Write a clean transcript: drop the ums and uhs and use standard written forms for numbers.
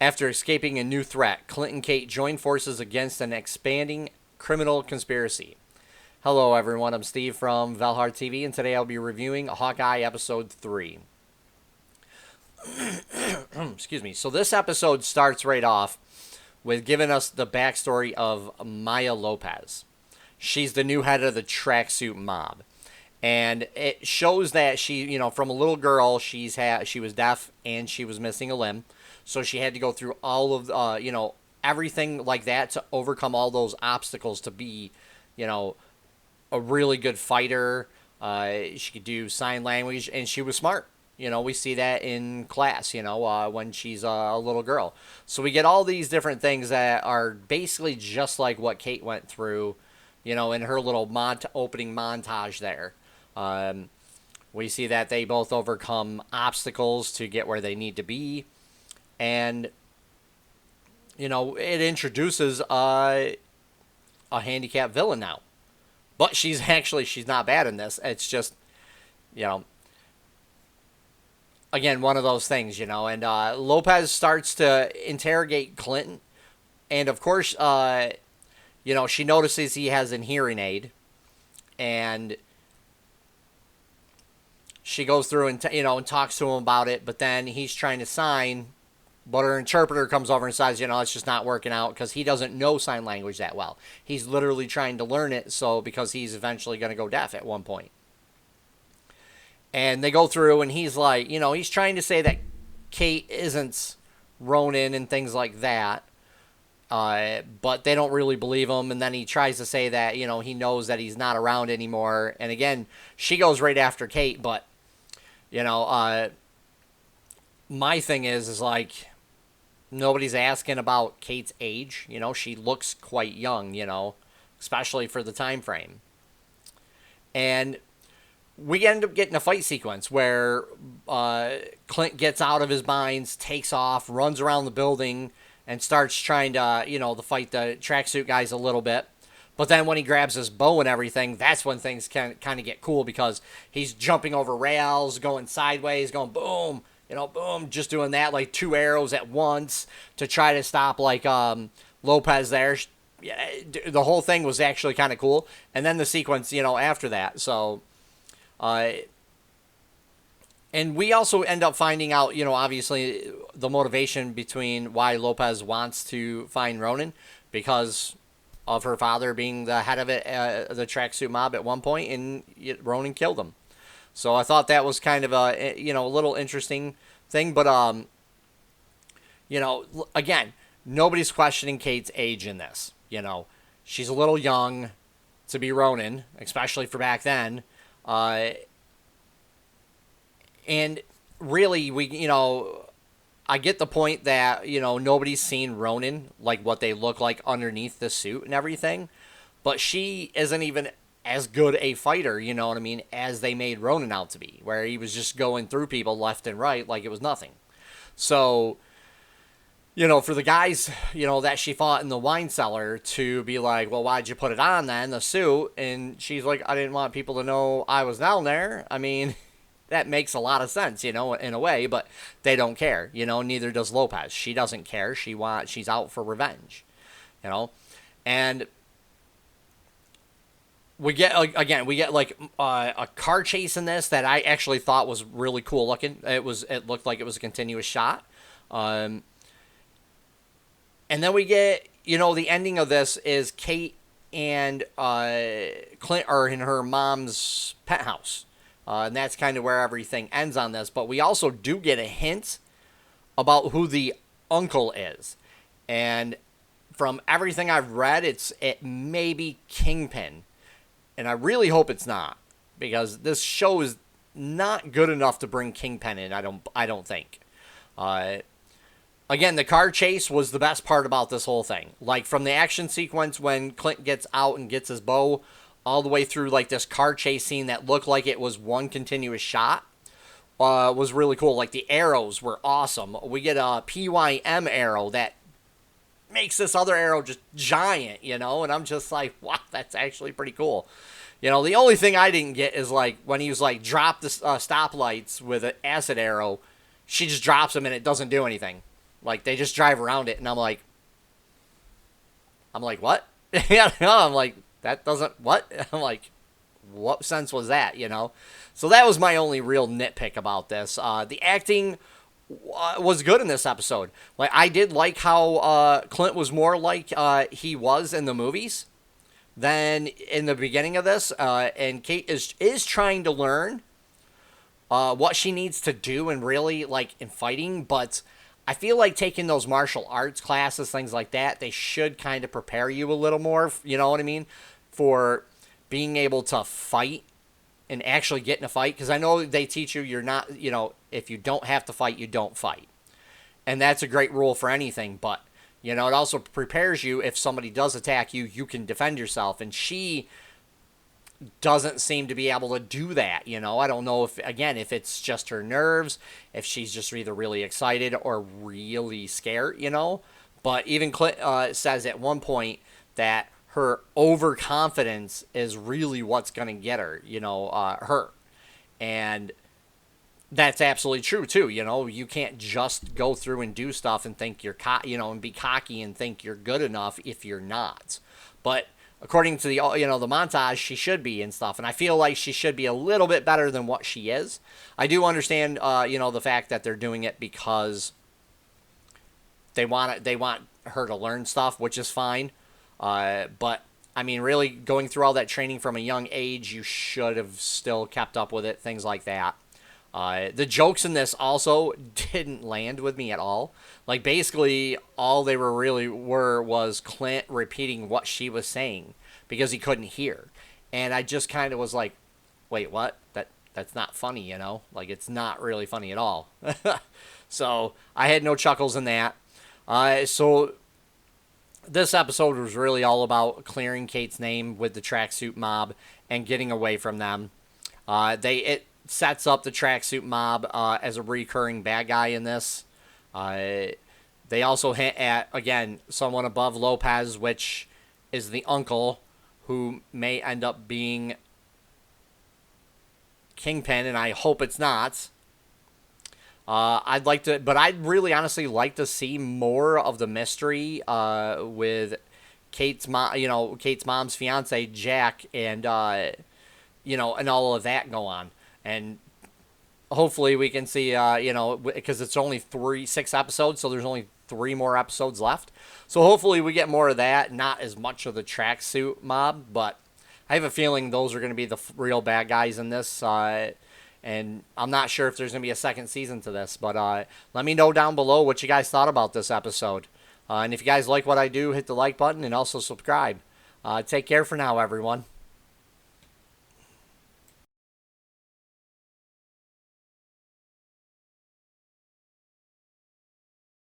After escaping a new threat, Clint and Kate join forces against an expanding criminal conspiracy. Hello, everyone. I'm Steve from Valhartv, and today I'll be reviewing Hawkeye Episode 3. Excuse me. So this episode starts right off with giving us the backstory of Maya Lopez. She's the new head of the tracksuit mob. And it shows that she, from a little girl, she was deaf and she was missing a limb. So she had to go through all of, everything like that to overcome all those obstacles to be, a really good fighter. She could do sign language, and she was smart. We see that in class, when she's a little girl. So we get all these different things that are basically just like what Kate went through, in her little opening montage there. We see that they both overcome obstacles to get where they need to be. And, it introduces a handicapped villain now. But she's not bad in this. It's just, again, one of those things, And Lopez starts to interrogate Clinton. And, of course, she notices he has an hearing aid. And she goes through and, and talks to him about it. But then he's trying to sign. But her interpreter comes over and says, it's just not working out because he doesn't know sign language that well. He's literally trying to learn it because he's eventually going to go deaf at one point. And they go through and he's like, he's trying to say that Kate isn't Ronin and things like that. But they don't really believe him. And then he tries to say that, he knows that he's not around anymore. And again, she goes right after Kate. But, my thing is like, nobody's asking about Kate's age. She looks quite young, especially for the time frame. And we end up getting a fight sequence where Clint gets out of his binds, takes off, runs around the building, and starts trying to, to fight the tracksuit guys a little bit. But then when he grabs his bow and everything, that's when things can kind of get cool because he's jumping over rails, going sideways, going boom, boom, just doing that, like 2 arrows at once to try to stop, like, Lopez there. Yeah, the whole thing was actually kind of cool. And then the sequence, after that. So, and we also end up finding out, obviously, the motivation between why Lopez wants to find Ronin because of her father being the head of it, the tracksuit mob at one point, and Ronin killed him. So I thought that was kind of a little interesting thing. But, again, nobody's questioning Kate's age in this. She's a little young to be Ronin, especially for back then. And really, I get the point that, nobody's seen Ronin, like what they look like underneath the suit and everything. But she isn't even as good a fighter, as they made Ronin out to be, where he was just going through people left and right like it was nothing. So, for the guys, that she fought in the wine cellar to be like, well, why'd you put it on then, the suit? And she's like, I didn't want people to know I was down there. I mean, that makes a lot of sense, in a way, but they don't care, neither does Lopez. She doesn't care. She's out for revenge, and we get like a car chase in this that I actually thought was really cool looking. It looked like it was a continuous shot. And then we get, the ending of this is Kate and Clint are in her mom's penthouse. And that's kind of where everything ends on this. But we also do get a hint about who the uncle is. And from everything I've read, it may be Kingpin. And I really hope it's not, because this show is not good enough to bring Kingpin in. I don't think. Again, the car chase was the best part about this whole thing. Like from the action sequence when Clint gets out and gets his bow, all the way through like this car chase scene that looked like it was one continuous shot, was really cool. Like the arrows were awesome. We get a PYM arrow that makes this other arrow just giant, and I'm just like, wow, that's actually pretty cool. The only thing I didn't get is like when he was like, drop the stoplights with an acid arrow, she just drops them and it doesn't do anything. Like, they just drive around it, and I'm like, what? Yeah, no, I'm like, that doesn't, what? I'm like, what sense was that, you know? So that was my only real nitpick about this. The acting was good in this episode. Like, I did like how Clint was more like he was in the movies than in the beginning of this. And Kate is trying to learn what she needs to do and really like in fighting, but I feel like taking those martial arts classes, things like that, they should kind of prepare you a little more, you know what I mean, for being able to fight and actually get in a fight. Because I know they teach you you're not, you know, if you don't have to fight, you don't fight. And that's a great rule for anything, but, you know, it also prepares you if somebody does attack you, you can defend yourself. And she doesn't seem to be able to do that, you know. I don't know if, again, if it's just her nerves, if she's just either really excited or really scared, you know. But even Clint says at one point that her overconfidence is really what's going to get her, you know, hurt. And that's absolutely true, too, you know. You can't just go through and do stuff and think you're, you know, and be cocky and think you're good enough if you're not. But according to the, you know, the montage, she should be and stuff, and I feel like she should be a little bit better than what she is. I do understand, you know, the fact that they're doing it because they want her to learn stuff, which is fine. But I mean, really, going through all that training from a young age, you should have still kept up with it, things like that. The jokes in this also didn't land with me at all. Like, basically, all they were was Clint repeating what she was saying because he couldn't hear. And I just kind of was like, wait, what? That's not funny, you know? Like, it's not really funny at all. So, I had no chuckles in that. So, this episode was really all about clearing Kate's name with the tracksuit mob and getting away from them. It sets up the tracksuit mob as a recurring bad guy in this. They also hint at, again, someone above Lopez, which is the uncle, who may end up being Kingpin, and I hope it's not. I'd really honestly like to see more of the mystery with Kate's mom, you know, Kate's mom's fiance, Jack, and, you know, and all of that go on. And hopefully we can see, you know, because it's only 6 episodes, so there's only 3 more episodes left. So hopefully we get more of that, not as much of the tracksuit mob, but I have a feeling those are going to be the real bad guys in this. And I'm not sure if there's going to be a second season to this, but let me know down below what you guys thought about this episode. And if you guys like what I do, hit the like button and also subscribe. Take care for now, everyone.